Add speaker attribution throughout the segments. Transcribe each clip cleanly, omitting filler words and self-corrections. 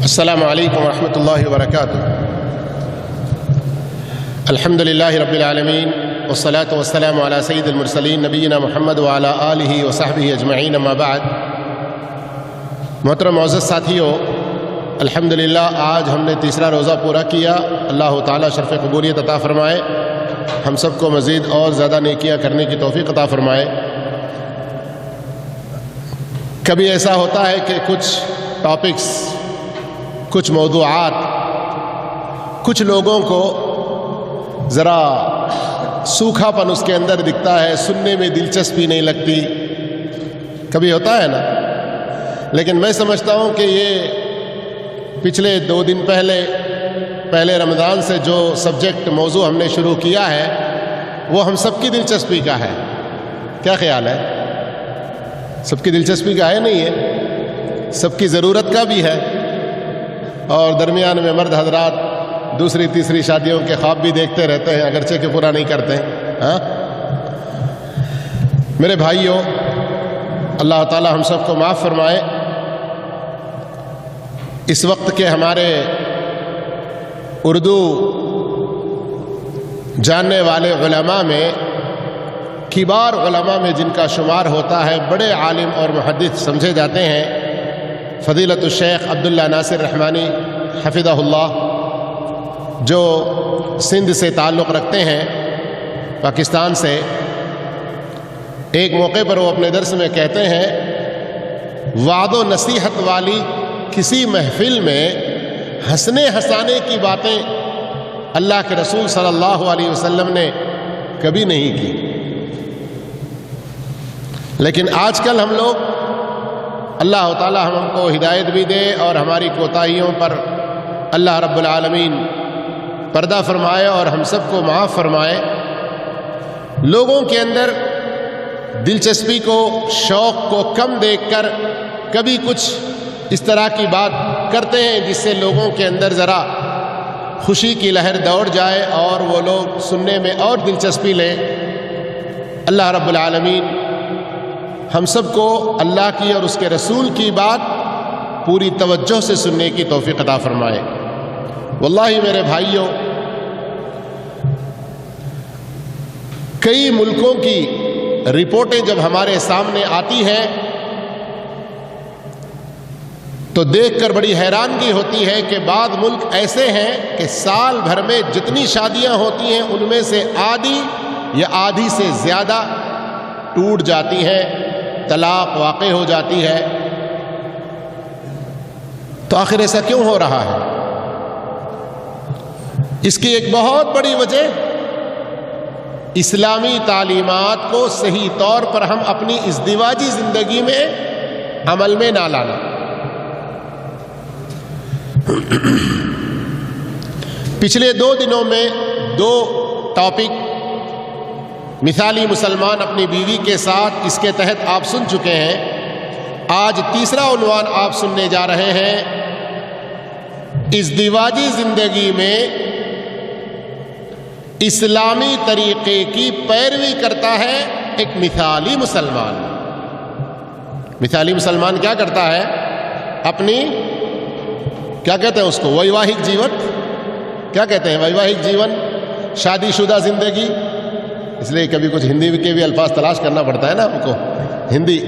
Speaker 1: السلام علیکم ورحمۃ اللہ وبرکاتہ۔ الحمد للہ رب العالمین والصلاة والسلام علی سید المرسلین نبینا محمد وعلی آلہ وصحبہ اجمعین، اما بعد۔ محترم معزز ساتھیو، الحمدللہ آج ہم نے تیسرا روزہ پورا کیا۔ اللہ تعالیٰ شرف قبولیت عطا فرمائے، ہم سب کو مزید اور زیادہ نیکیاں کرنے کی توفیق عطا فرمائے۔ کبھی ایسا ہوتا ہے کہ کچھ ٹاپکس، کچھ موضوعات کچھ لوگوں کو ذرا سوکھا پن اس کے اندر دکھتا ہے، سننے میں دلچسپی نہیں لگتی، کبھی ہوتا ہے نا۔ لیکن میں سمجھتا ہوں کہ یہ پچھلے 2 دن پہلے رمضان سے جو سبجیکٹ موضوع ہم نے شروع کیا ہے وہ ہم سب کی دلچسپی کا ہے۔ کیا خیال ہے؟ سب کی دلچسپی کا ہے؟ نہیں ہے، سب کی ضرورت کا بھی ہے۔ اور درمیان میں مرد حضرات دوسری تیسری شادیوں کے خواب بھی دیکھتے رہتے ہیں، اگرچہ کہ پورا نہیں کرتے ہاں۔ میرے بھائیوں، اللہ تعالی ہم سب کو معاف فرمائے۔ اس وقت کے ہمارے اردو جاننے والے علماء میں، کبار علماء میں جن کا شمار ہوتا ہے، بڑے عالم اور محدث سمجھے جاتے ہیں، فضیلت الشیخ عبداللہ ناصر رحمانی حفظہ اللہ، جو سندھ سے تعلق رکھتے ہیں، پاکستان سے۔ ایک موقع پر وہ اپنے درس میں کہتے ہیں، وعد و نصیحت والی کسی محفل میں ہنسنے ہنسانے کی باتیں اللہ کے رسول صلی اللہ علیہ وسلم نے کبھی نہیں کی۔ لیکن آج کل ہم لوگ، اللہ تعالی ہم کو ہدایت بھی دے اور ہماری کوتاہیوں پر اللہ رب العالمین پردہ فرمائے اور ہم سب کو معاف فرمائے، لوگوں کے اندر دلچسپی کو، شوق کو کم دیکھ کر کبھی کچھ اس طرح کی بات کرتے ہیں جس سے لوگوں کے اندر ذرا خوشی کی لہر دوڑ جائے اور وہ لوگ سننے میں اور دلچسپی لیں۔ اللہ رب العالمین ہم سب کو اللہ کی اور اس کے رسول کی بات پوری توجہ سے سننے کی توفیق عطا فرمائے۔ واللہ میرے بھائیوں، کئی ملکوں کی رپورٹیں جب ہمارے سامنے آتی ہیں تو دیکھ کر بڑی حیرانگی ہوتی ہے کہ بعض ملک ایسے ہیں کہ سال بھر میں جتنی شادیاں ہوتی ہیں ان میں سے آدھی یا آدھی سے زیادہ ٹوٹ جاتی ہیں، طلاق واقع ہو جاتی ہے۔ تو آخر ایسا کیوں ہو رہا ہے؟ اس کی ایک بہت بڑی وجہ اسلامی تعلیمات کو صحیح طور پر ہم اپنی ازدواجی زندگی میں عمل میں نہ لانا۔ پچھلے 2 دنوں میں 2 ٹاپک، مثالی مسلمان اپنی بیوی کے ساتھ، اس کے تحت آپ سن چکے ہیں۔ آج تیسرا عنوان آپ سننے جا رہے ہیں، ازدواجی زندگی میں اسلامی طریقے کی پیروی کرتا ہے ایک مثالی مسلمان۔ مثالی مسلمان کیا کرتا ہے؟ اپنی، کیا کہتے ہیں اس کو، ویواہک جیون، کیا کہتے ہیں ویواہک جیون، شادی شدہ زندگی۔ اس لیے کبھی کچھ ہندی کے بھی الفاظ تلاش کرنا پڑتا ہے نا ہم کو، ہندی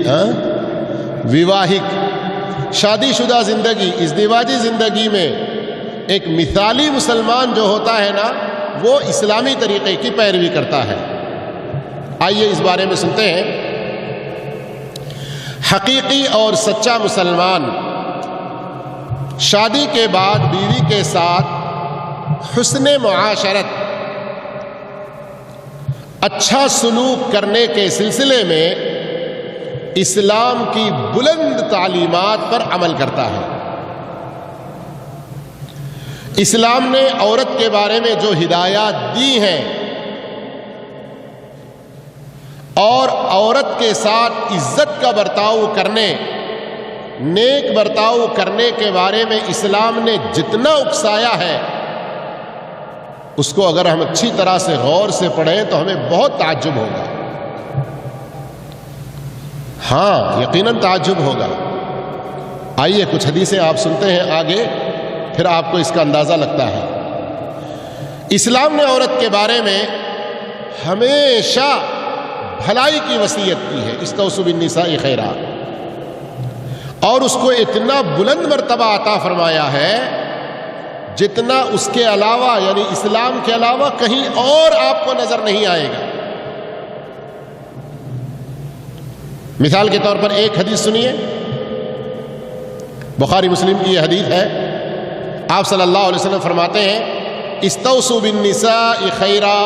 Speaker 1: ویواہک، شادی شدہ زندگی، ازدواجی زندگی میں ایک مثالی مسلمان جو ہوتا ہے نا، وہ اسلامی طریقے کی پیروی کرتا ہے۔ آئیے اس بارے میں سنتے ہیں۔ حقیقی اور سچا مسلمان شادی کے بعد بیوی کے ساتھ حسن معاشرت، اچھا سلوک کرنے کے سلسلے میں اسلام کی بلند تعلیمات پر عمل کرتا ہے۔ اسلام نے عورت کے بارے میں جو ہدایات دی ہیں اور عورت کے ساتھ عزت کا برتاؤ کرنے، نیک برتاؤ کرنے کے بارے میں اسلام نے جتنا اکسایا ہے، اس کو اگر ہم اچھی طرح سے غور سے پڑھیں تو ہمیں بہت تعجب ہوگا۔ ہاں، یقیناً تعجب ہوگا۔ آئیے کچھ حدیثیں آپ سنتے ہیں آگے پھر آپ کو اس کا اندازہ لگتا ہے۔ اسلام نے عورت کے بارے میں ہمیشہ بھلائی کی وصیت کی ہے، استوصوا بالنساء خیرا، اور اس کو اتنا بلند مرتبہ عطا فرمایا ہے جتنا اس کے علاوہ یعنی اسلام کے علاوہ کہیں اور آپ کو نظر نہیں آئے گا۔ مثال کے طور پر ایک حدیث سنیے، بخاری مسلم کی یہ حدیث ہے، آپ صلی اللہ علیہ وسلم فرماتے ہیں استوصوا بالنساء خیرا،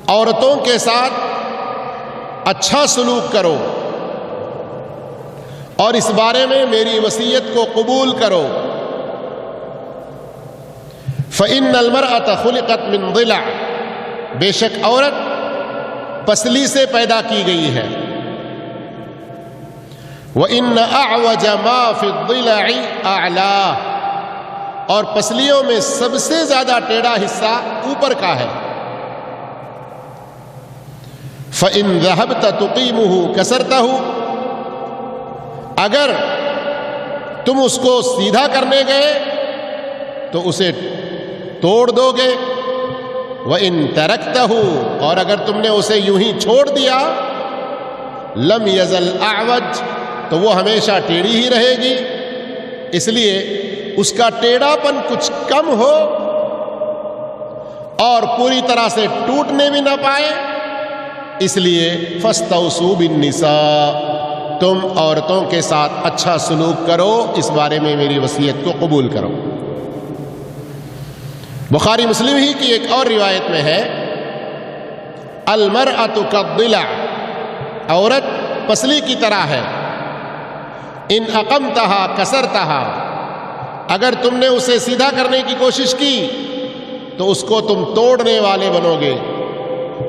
Speaker 1: عورتوں کے ساتھ اچھا سلوک کرو اور اس بارے میں میری وصیت کو قبول کرو۔ فإن المرأة خلقت من ضلع، بے شک عورت پسلی سے پیدا کی گئی ہے۔ وإن أعوج ما في الضلع أعلاه، اور پسلیوں میں سب سے زیادہ ٹیڑھا حصہ اوپر کا ہے۔ فإن ذهبت تقيمه كسرته، اگر تم اس کو سیدھا کرنے گئے تو اسے توڑ دو گے۔ وَإِن تَرَكْتَهُ، اور اگر تم نے اسے یوں ہی چھوڑ دیا، لَمْ يَزَلْ أَعْوَجْ، تو وہ ہمیشہ ٹیڑھی ہی رہے گی۔ اس لیے اس کا ٹیڑھا پن کچھ کم ہو اور پوری طرح سے ٹوٹنے بھی نہ پائے، اس لیے فَاسْتَوْصُوا بِالنِّسَاءِ، تم عورتوں کے ساتھ اچھا سلوک کرو، اس بارے میں میری وصیت کو قبول کرو۔ بخاری مسلم ہی کی ایک اور روایت میں ہے المرأة كالضلع، عورت پسلی کی طرح ہے، ان اقمتها کسرتها، اگر تم نے اسے سیدھا کرنے کی کوشش کی تو اس کو تم توڑنے والے بنو گے۔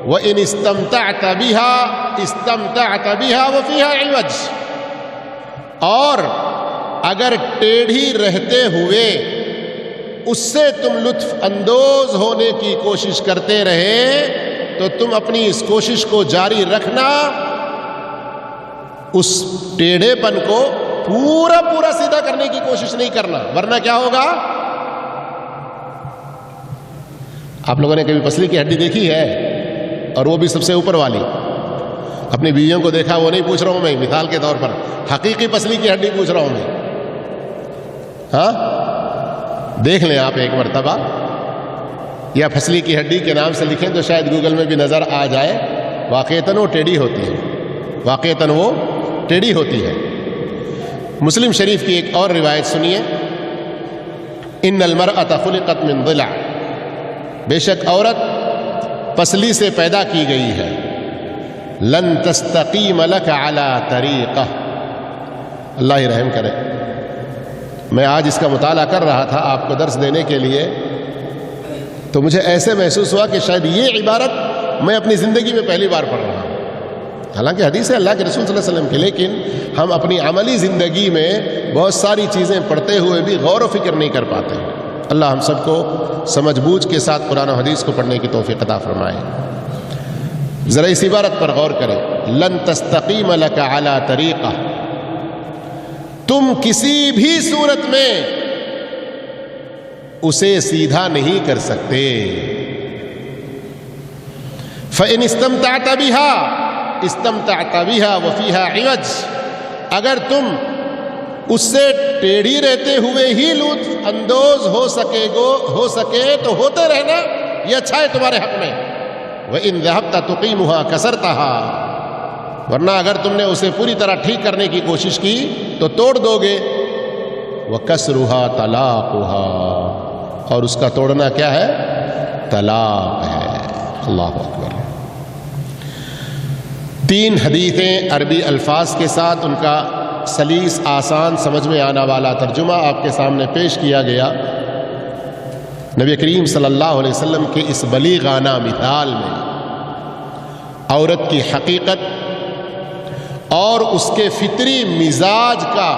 Speaker 1: وَإِنِ اسْتَمْتَعْتَ بِهَا اسْتَمْتَعْتَ بِهَا وَفِيهَا عِوَجْ، اور اگر ٹیڑھی رہتے ہوئے اس سے تم لطف اندوز ہونے کی کوشش کرتے رہے تو تم اپنی اس کوشش کو جاری رکھنا، اس ٹیڑھے پن کو پورا سیدھا کرنے کی کوشش نہیں کرنا، ورنہ کیا ہوگا؟ آپ لوگوں نے کبھی پسلی کی ہڈی دیکھی ہے؟ اور وہ بھی سب سے اوپر والی؟ اپنی بیویوں کو دیکھا؟ وہ نہیں پوچھ رہا ہوں میں، مثال کے طور پر حقیقی پسلی کی ہڈی پوچھ رہا ہوں میں۔ ہاں، دیکھ لیں آپ ایک مرتبہ، یا پسلی کی ہڈی کے نام سے لکھیں تو شاید گوگل میں بھی نظر آ جائے۔ واقعتاً وہ ٹیڑھی ہوتی ہے، واقعتاً وہ ٹیڑھی ہوتی ہے۔ مسلم شریف کی ایک اور روایت سنیے، ان المرأة خلقت من ضلع، بے شک عورت پسلی سے پیدا کی گئی ہے۔ لن تستقیم لک علی طریقہ، اللہ ہی رحم کرے۔ میں آج اس کا مطالعہ کر رہا تھا آپ کو درس دینے کے لیے، تو مجھے ایسے محسوس ہوا کہ شاید یہ عبارت میں اپنی زندگی میں پہلی بار پڑھ رہا ہوں۔ حالانکہ حدیث ہے اللہ کے رسول صلی اللہ علیہ وسلم کی، لیکن ہم اپنی عملی زندگی میں بہت ساری چیزیں پڑھتے ہوئے بھی غور و فکر نہیں کر پاتے ہیں۔ اللہ ہم سب کو سمجھ بوجھ کے ساتھ قرآن و حدیث کو پڑھنے کی توفیق عطا فرمائے۔ ذرا اس عبارت پر غور کریں، لن تستقیم لک علی طریقہ، تم کسی بھی صورت میں اسے سیدھا نہیں کر سکتے۔ فَإِنِ اسْتَمْتَعْتَ بِهَا اسْتَمْتَعْتَ بِهَا وَفِيهَا عِوَجْ، اگر تم اس سے ٹیڑھی رہتے ہوئے ہی لطف اندوز ہو سکے تو ہوتے رہنا، یہ اچھا ہے تمہارے حق میں۔ وَإِنْ ذَهَبْتَ تُقِيمُهَا كَسَرْتَهَا، ورنہ اگر تم نے اسے پوری طرح ٹھیک کرنے کی کوشش کی تو توڑ دو گے۔ وَكَسْرُهَا طَلَاقُهَا، اور اس کا توڑنا کیا ہے؟ طلاق ہے۔ اللہ اکبر۔ 3 حدیثیں عربی الفاظ کے ساتھ ان کا سلیس، آسان، سمجھ میں آنا والا ترجمہ آپ کے سامنے پیش کیا گیا۔ نبی کریم صلی اللہ علیہ وسلم کے اس بلیغانہ مثال میں عورت کی حقیقت اور اس کے فطری مزاج کا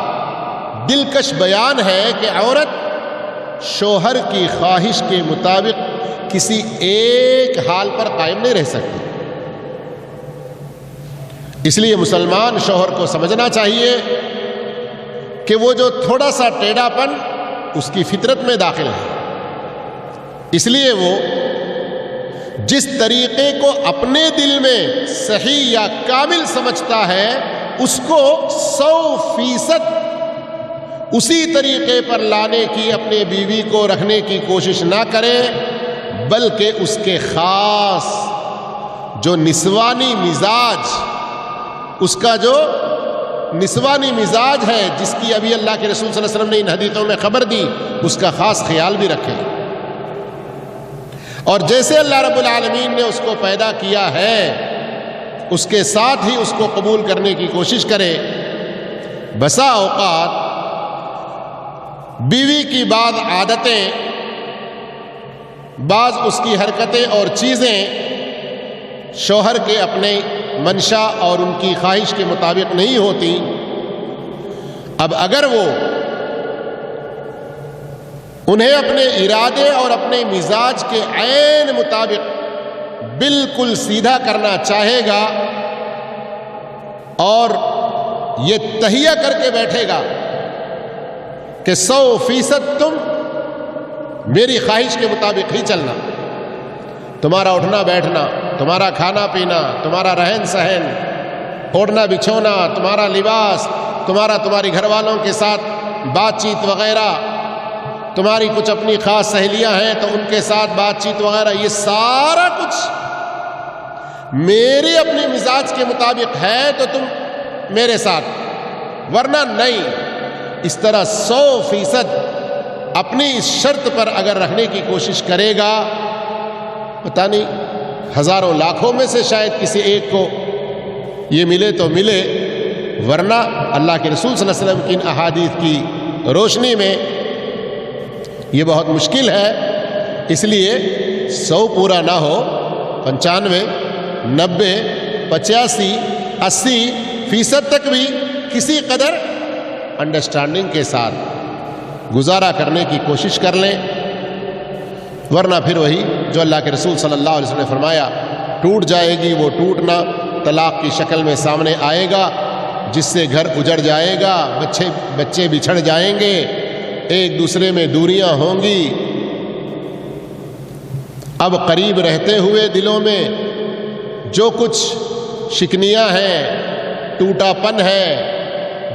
Speaker 1: دلکش بیان ہے کہ عورت شوہر کی خواہش کے مطابق کسی ایک حال پر قائم نہیں رہ سکتی۔ اس لیے مسلمان شوہر کو سمجھنا چاہیے کہ وہ جو تھوڑا سا ٹیڑھا پن اس کی فطرت میں داخل ہے، اس لیے وہ جس طریقے کو اپنے دل میں صحیح یا کامل سمجھتا ہے اس کو 100% اسی طریقے پر لانے کی، اپنے بیوی کو رکھنے کی کوشش نہ کرے، بلکہ اس کے خاص جو نسوانی مزاج، اس کا جو نسوانی مزاج ہے جس کی ابھی اللہ کے رسول صلی اللہ علیہ وسلم نے ان حدیثوں میں خبر دی، اس کا خاص خیال بھی رکھے، اور جیسے اللہ رب العالمین نے اس کو پیدا کیا ہے اس کے ساتھ ہی اس کو قبول کرنے کی کوشش کرے۔ بسا اوقات بیوی کی بعض عادتیں، بعض اس کی حرکتیں اور چیزیں شوہر کے اپنے منشا اور ان کی خواہش کے مطابق نہیں ہوتی۔ اب اگر وہ انہیں اپنے ارادے اور اپنے مزاج کے عین مطابق بالکل سیدھا کرنا چاہے گا اور یہ تہیہ کر کے بیٹھے گا کہ 100% تم میری خواہش کے مطابق ہی چلنا، تمہارا اٹھنا بیٹھنا، تمہارا کھانا پینا، تمہارا رہن سہن، اوڑھنا بچھونا، تمہارا لباس، تمہاری گھر والوں کے ساتھ بات چیت وغیرہ، تمہاری کچھ اپنی خاص سہیلیاں ہیں تو ان کے ساتھ بات چیت وغیرہ، یہ سارا کچھ میرے اپنے مزاج کے مطابق ہے تو تم میرے ساتھ، ورنہ نہیں۔ اس طرح 100% اپنی اس شرط پر اگر رکھنے کی کوشش کرے گا، پتہ نہیں ہزاروں لاکھوں میں سے شاید کسی ایک کو یہ ملے تو ملے، ورنہ اللہ کے رسول صلی اللہ علیہ وسلم کی ان احادیث کی روشنی میں یہ بہت مشکل ہے۔ اس لیے 100 پورا نہ ہو، 95، 90، 85، 80% تک بھی کسی قدر انڈرسٹینڈنگ کے ساتھ گزارا کرنے کی کوشش کر لیں، ورنہ پھر وہی جو اللہ کے رسول صلی اللہ علیہ وسلم نے فرمایا، ٹوٹ جائے گی وہ ٹوٹنا طلاق کی شکل میں سامنے آئے گا، جس سے گھر اجڑ جائے گا، بچے بچھڑ جائیں گے، ایک دوسرے میں دوریاں ہوں گی۔ اب قریب رہتے ہوئے دلوں میں جو کچھ شکنیاں ہیں، ٹوٹا پن ہے،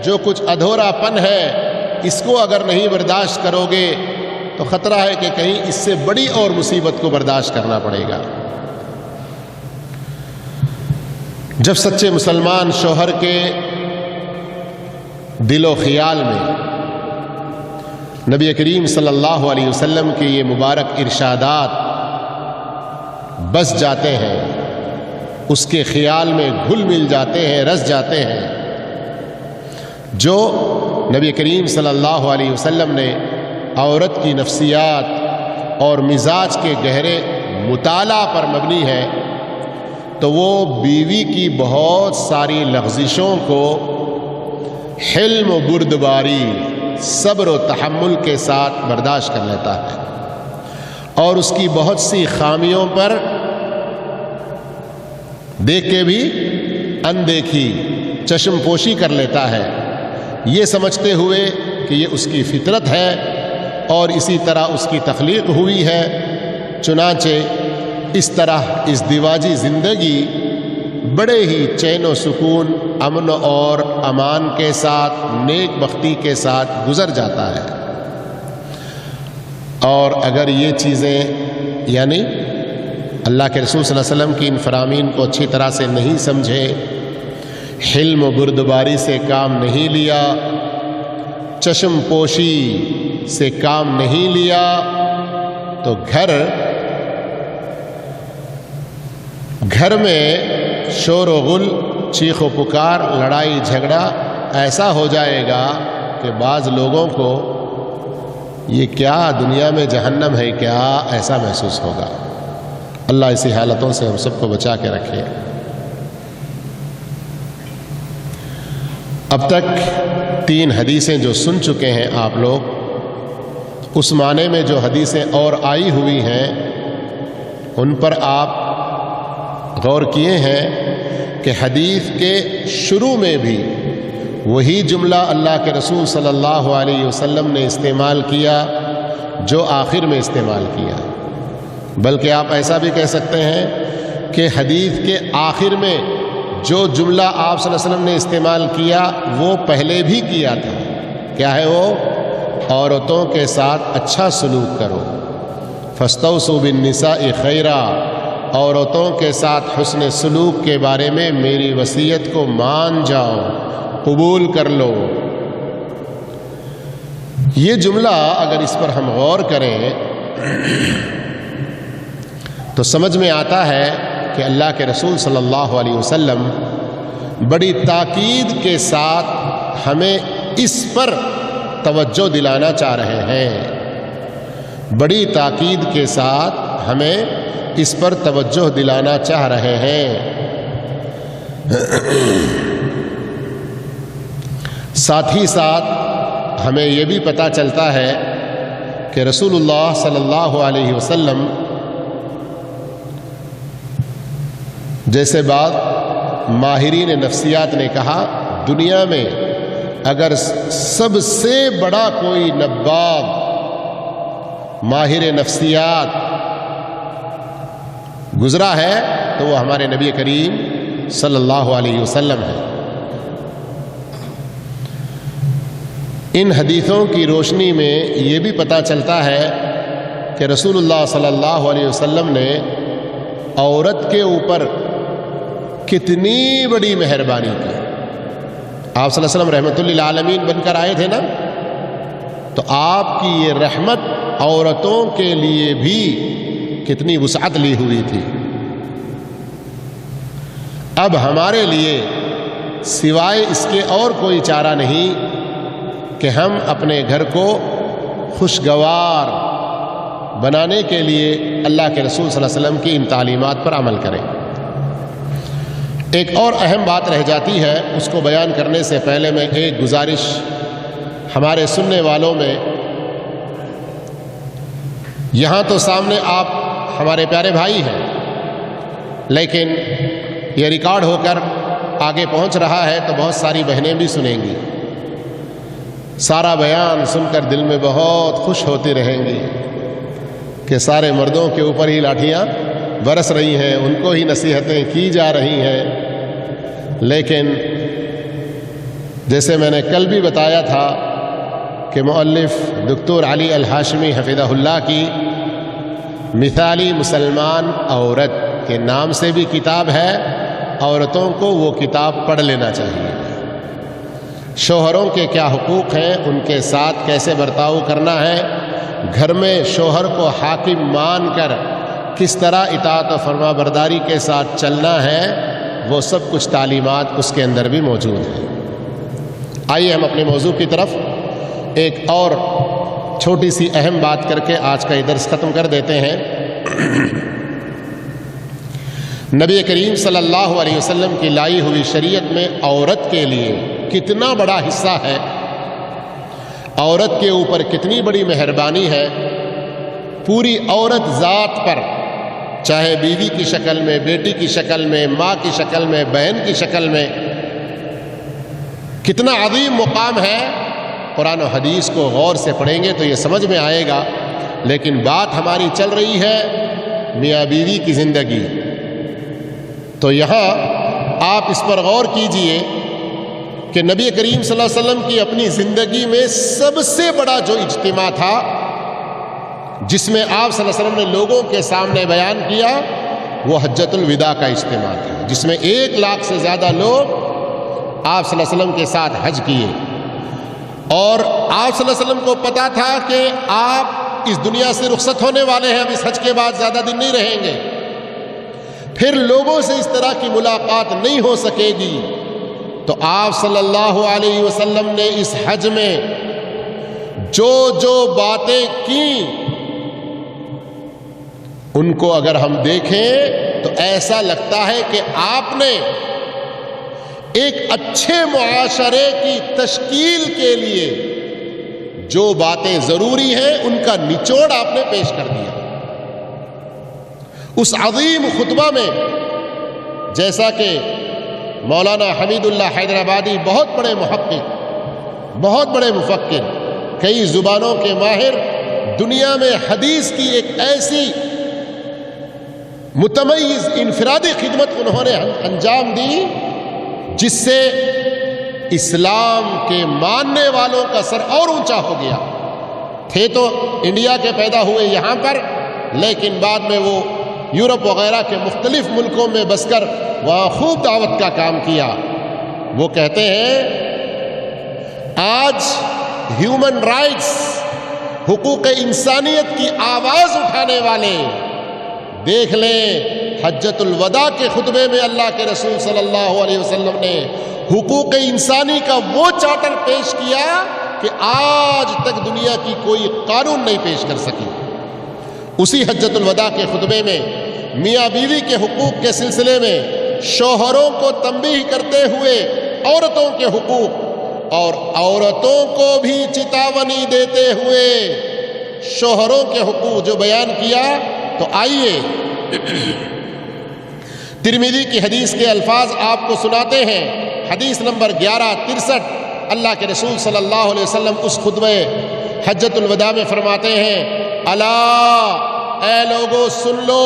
Speaker 1: جو کچھ ادھورا پن ہے، اس کو اگر نہیں برداشت کرو گے تو خطرہ ہے کہ کہیں اس سے بڑی اور مصیبت کو برداشت کرنا پڑے گا۔ جب سچے مسلمان شوہر کے دل و خیال میں نبی کریم صلی اللہ علیہ وسلم کے یہ مبارک ارشادات بس جاتے ہیں، اس کے خیال میں گھل مل جاتے ہیں، رس جاتے ہیں، جو نبی کریم صلی اللہ علیہ وسلم نے عورت کی نفسیات اور مزاج کے گہرے مطالعہ پر مبنی ہے، تو وہ بیوی کی بہت ساری لغزشوں کو حلم و بردباری، صبر و تحمل کے ساتھ برداشت کر لیتا ہے، اور اس کی بہت سی خامیوں پر دیکھ کے بھی اندیکھی، چشم پوشی کر لیتا ہے، یہ سمجھتے ہوئے کہ یہ اس کی فطرت ہے اور اسی طرح اس کی تخلیق ہوئی ہے۔ چنانچہ اس طرح ازدواجی زندگی بڑے ہی چین و سکون، امن اور امان کے ساتھ، نیک بختی کے ساتھ گزر جاتا ہے۔ اور اگر یہ چیزیں یعنی اللہ کے رسول صلی اللہ علیہ وسلم کی ان فرامین کو اچھی طرح سے نہیں سمجھے، حلم و بردباری سے کام نہیں لیا، چشم پوشی سے کام نہیں لیا، تو گھر میں شور و غل، چیخ و پکار، لڑائی جھگڑا ایسا ہو جائے گا کہ بعض لوگوں کو یہ کیا دنیا میں جہنم ہے کیا، ایسا محسوس ہوگا۔ اللہ ایسی حالتوں سے ہم سب کو بچا کے رکھے۔ اب تک 3 حدیثیں جو سن چکے ہیں آپ لوگ، اس معنی میں جو حدیثیں اور آئی ہوئی ہیں ان پر آپ غور کیے ہیں کہ حدیث کے شروع میں بھی وہی جملہ اللہ کے رسول صلی اللہ علیہ وسلم نے استعمال کیا جو آخر میں استعمال کیا، بلکہ آپ ایسا بھی کہہ سکتے ہیں کہ حدیث کے آخر میں جو جملہ آپ صلی اللہ علیہ وسلم نے استعمال کیا وہ پہلے بھی کیا تھا۔ کیا ہے وہ؟ عورتوں کے ساتھ اچھا سلوک کرو، فاستوصوا بالنساء خیرا، عورتوں کے ساتھ حسن سلوک کے بارے میں میری وصیت کو مان جاؤ، قبول کر لو۔ یہ جملہ اگر اس پر ہم غور کریں تو سمجھ میں آتا ہے کہ اللہ کے رسول صلی اللہ علیہ وسلم بڑی تاکید کے ساتھ ہمیں اس پر توجہ دلانا چاہ رہے ہیں، بڑی تاکید کے ساتھ ہمیں اس پر توجہ دلانا چاہ رہے ہیں۔ ساتھ ہی ساتھ ہمیں یہ بھی پتہ چلتا ہے کہ رسول اللہ صلی اللہ علیہ وسلم جیسے بعض ماہرین نفسیات نے کہا، دنیا میں اگر سب سے بڑا کوئی نباب ماہر نفسیات گزرا ہے تو وہ ہمارے نبی کریم صلی اللہ علیہ وسلم ہے۔ ان حدیثوں کی روشنی میں یہ بھی پتہ چلتا ہے کہ رسول اللہ صلی اللہ علیہ وسلم نے عورت کے اوپر کتنی بڑی مہربانی کی۔ آپ صلی اللہ علیہ وسلم رحمت للعالمین بن کر آئے تھے نا، تو آپ کی یہ رحمت عورتوں کے لیے بھی کتنی وسعت لی ہوئی تھی۔ اب ہمارے لیے سوائے اس کے اور کوئی چارہ نہیں کہ ہم اپنے گھر کو خوشگوار بنانے کے لیے اللہ کے رسول صلی اللہ علیہ وسلم کی ان تعلیمات پر عمل کریں۔ ایک اور اہم بات رہ جاتی ہے، اس کو بیان کرنے سے پہلے میں ایک گزارش ہمارے سننے والوں میں، یہاں تو سامنے آپ ہمارے پیارے بھائی ہیں، لیکن یہ ریکارڈ ہو کر آگے پہنچ رہا ہے تو بہت ساری بہنیں بھی سنیں گی، سارا بیان سن کر دل میں بہت خوش ہوتی رہیں گی کہ سارے مردوں کے اوپر ہی لاٹھیاں برس رہی ہیں، ان کو ہی نصیحتیں کی جا رہی ہیں۔ لیکن جیسے میں نے کل بھی بتایا تھا کہ مؤلف دکتور علی الہاشمی حفظہ اللہ کی مثالی مسلمان عورت کے نام سے بھی کتاب ہے، عورتوں کو وہ کتاب پڑھ لینا چاہیے۔ شوہروں کے کیا حقوق ہیں، ان کے ساتھ کیسے برتاؤ کرنا ہے، گھر میں شوہر کو حاکم مان کر کس طرح اطاعت و فرما برداری کے ساتھ چلنا ہے، وہ سب کچھ تعلیمات اس کے اندر بھی موجود ہیں۔ آئیے ہم اپنے موضوع کی طرف ایک اور چھوٹی سی اہم بات کر کے آج کا یہ درس ختم کر دیتے ہیں۔ نبی کریم صلی اللہ علیہ وسلم کی لائی ہوئی شریعت میں عورت کے لیے کتنا بڑا حصہ ہے، عورت کے اوپر کتنی بڑی مہربانی ہے، پوری عورت ذات پر، چاہے بیوی کی شکل میں، بیٹی کی شکل میں، ماں کی شکل میں، بہن کی شکل میں، کتنا عظیم مقام ہے۔ قرآن و حدیث کو غور سے پڑھیں گے تو یہ سمجھ میں آئے گا، لیکن بات ہماری چل رہی ہے میاں بیوی کی زندگی، تو یہاں آپ اس پر غور کیجئے کہ نبی کریم صلی اللہ علیہ وسلم کی اپنی زندگی میں سب سے بڑا جو اجتماع تھا جس میں آپ صلی اللہ علیہ وسلم نے لوگوں کے سامنے بیان کیا، وہ حجۃ الوداع کا اجتماع تھا، جس میں 1 لاکھ سے زیادہ لوگ آپ صلی اللہ علیہ وسلم کے ساتھ حج کیے، اور آپ صلی اللہ علیہ وسلم کو پتا تھا کہ آپ اس دنیا سے رخصت ہونے والے ہیں، اب اس حج کے بعد زیادہ دن نہیں رہیں گے، پھر لوگوں سے اس طرح کی ملاقات نہیں ہو سکے گی، تو آپ صلی اللہ علیہ وسلم نے اس حج میں جو جو باتیں کیں ان کو اگر ہم دیکھیں تو ایسا لگتا ہے کہ آپ نے ایک اچھے معاشرے کی تشکیل کے لیے جو باتیں ضروری ہیں ان کا نچوڑ آپ نے پیش کر دیا۔ اس عظیم خطبہ میں جیسا کہ مولانا حمید اللہ حیدرآبادی بہت بڑے محقق، بہت بڑے مفکر، کئی زبانوں کے ماہر، دنیا میں حدیث کی ایک ایسی متمیز انفرادی خدمت انہوں نے انجام دی جس سے اسلام کے ماننے والوں کا سر اور اونچا ہو گیا۔ تھے تو انڈیا کے پیدا ہوئے یہاں پر، لیکن بعد میں وہ یورپ وغیرہ کے مختلف ملکوں میں بس کر وہاں خوب دعوت کا کام کیا۔ وہ کہتے ہیں آج ہیومن رائٹس، حقوق انسانیت کی آواز اٹھانے والے، دیکھ لیں حجۃ الوداع کے خطبے میں اللہ کے رسول صلی اللہ علیہ وسلم نے حقوق انسانی کا وہ چارٹر پیش کیا کہ آج تک دنیا کی کوئی قانون نہیں پیش کر سکی۔ اسی حجۃ الوداع کے خطبے میں میاں بیوی کے حقوق کے سلسلے میں شوہروں کو تنبیہ کرتے ہوئے عورتوں کے حقوق اور عورتوں کو بھی چتاونی دیتے ہوئے شوہروں کے حقوق جو بیان کیا، تو آئیے ترمذی کی حدیث کے الفاظ آپ کو سناتے ہیں۔ حدیث نمبر 1163، اللہ کے رسول صلی اللہ علیہ وسلم اس خطبہ حجۃ الوداع میں فرماتے ہیں الا، اے لوگو سن لو،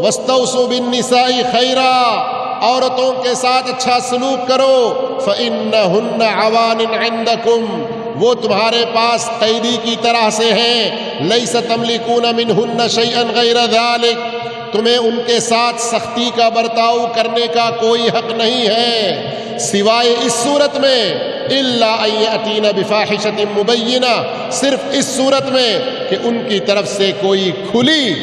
Speaker 1: واستوصوا بالنساء خیرا، عورتوں کے ساتھ اچھا سلوک کرو، فإنہن عوان عندکم، وہ تمہارے پاس قیدی کی طرح سے ہیں، لیس تملکون منہن شیئا غیر ذلک، تمہیں ان کے ساتھ سختی کا برتاؤ کرنے کا کوئی حق نہیں ہے سوائے اس صورت میں الا ان یأتین بفاحشۃ مبینہ، صرف اس صورت میں کہ ان کی طرف سے کوئی کھلی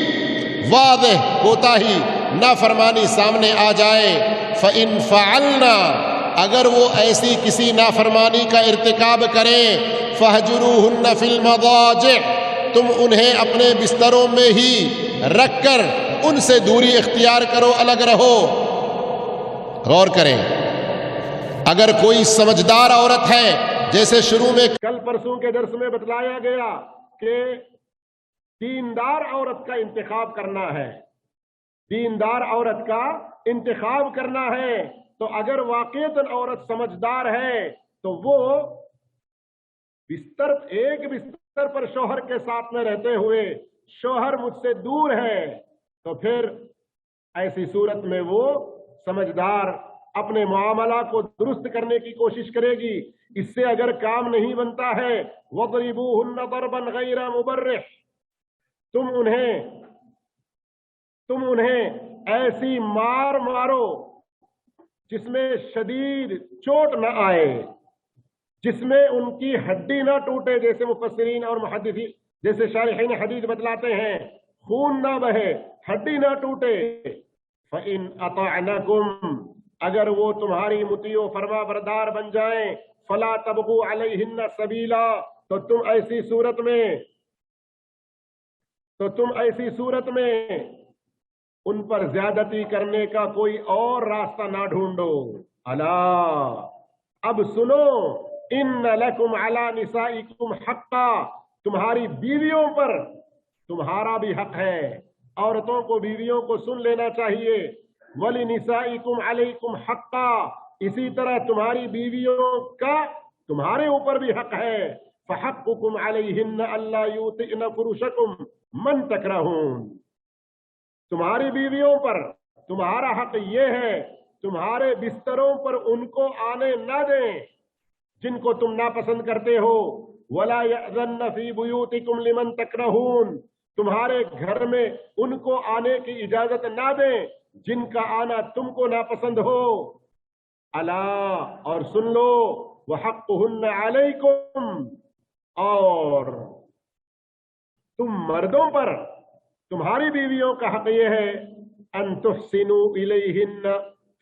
Speaker 1: واضح کوتاہی نافرمانی سامنے آ جائے۔ فإن فعلنا، اگر وہ ایسی کسی نافرمانی کا ارتکاب کریں، فہجروہن فی المضاجع، تم انہیں اپنے بستروں میں ہی رکھ کر ان سے دوری اختیار کرو، الگ رہو۔ غور کریں، اگر کوئی سمجھدار عورت ہے، جیسے شروع میں کل پرسوں کے درس میں بتلایا گیا کہ دیندار عورت کا انتخاب کرنا ہے، دیندار عورت کا انتخاب کرنا ہے، تو اگر واقعتاً عورت سمجھدار ہے تو وہ ایک بستر پر شوہر کے ساتھ میں رہتے ہوئے شوہر مجھ سے دور ہے، تو پھر ایسی صورت میں وہ سمجھدار اپنے معاملہ کو درست کرنے کی کوشش کرے گی۔ اس سے اگر کام نہیں بنتا ہے وَضْرِبُوهُنَّ ضَرْبًا غَيْرَ مُبَرِّحٍ، تم انہیں ایسی مار مارو جس میں شدید چوٹ نہ آئے، جس میں ان کی ہڈی نہ ٹوٹے، جیسے مفسرین اور محدثین جیسے شارحین حدیث بتلاتے ہیں، خون نہ بہے، ہڈی نہ ٹوٹے۔ فَإِنْ أَطَعْنَكُمْ، اگر وہ تمہاری مطیع و فرما بردار بن جائیں، فَلَا تَبْغُوا عَلَيْهِنَّ سَبِيلًا، تو تم ایسی صورت میں ان پر زیادتی کرنے کا کوئی اور راستہ نہ ڈھونڈو۔ الا، اب سنو، ان لکم علی نسائکم حقا، تمہاری بیویوں پر تمہارا بھی حق ہے۔ عورتوں کو، بیویوں کو سن لینا چاہیے۔ وَلِنِسَائِكُمْ عَلَيْكُمْ حَقًّا، اسی طرح تمہاری بیویوں کا تمہارے اوپر بھی حق ہے۔ فَحَقُّكُمْ عَلَيْهِنَّ أَلَّا يُوطِئْنَ فُرُوشَكُمْ مَنْ تَكْرَهُونَ، تمہاری بیویوں پر تمہارا حق یہ ہے تمہارے بستروں پر ان کو آنے نہ دیں جن کو تم ناپسند کرتے ہو۔ وَلَا يَأْذَنَّ فِي بُيُوتِكُمْ لِمَنْ تَكْرَهُونَ، تمہارے گھر میں ان کو آنے کی اجازت نہ دیں جن کا آنا تم کو ناپسند ہو۔ الا، اور سن لو، وَحَقُّهُنَّ عَلَيْكُمْ، اور تم مردوں پر، تمہاری بیویوں کا حق یہ ہے ان تحسنوا الیہن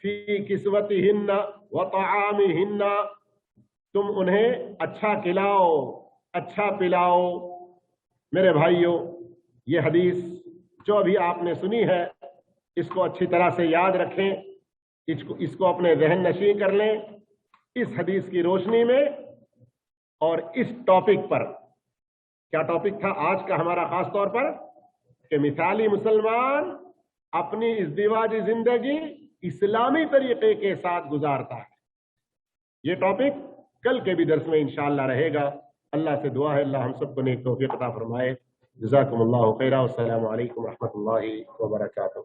Speaker 1: فی کسوتہن وطعامہن، تم انہیں اچھا کھلاؤ، اچھا پلاؤ۔ میرے بھائیوں، یہ حدیث جو ابھی آپ نے سنی ہے اس کو اچھی طرح سے یاد رکھیں، اس کو اپنے ذہن نشین کر لیں۔ اس حدیث کی روشنی میں اور اس ٹاپک پر، کیا ٹاپک تھا آج کا ہمارا خاص طور پر، کہ مثالی مسلمان اپنی ازدواجی زندگی
Speaker 2: اسلامی طریقے کے ساتھ گزارتا ہے. یہ ٹاپک کل کے بھی درس میں انشاءاللہ رہے گا. اللہ سے دعا ہے اللہ ہم سب کو نیک توفیق عطا فرمائے. جزاکم اللہ خیرا. والسلام علیکم ورحمۃ اللہ وبرکاتہ.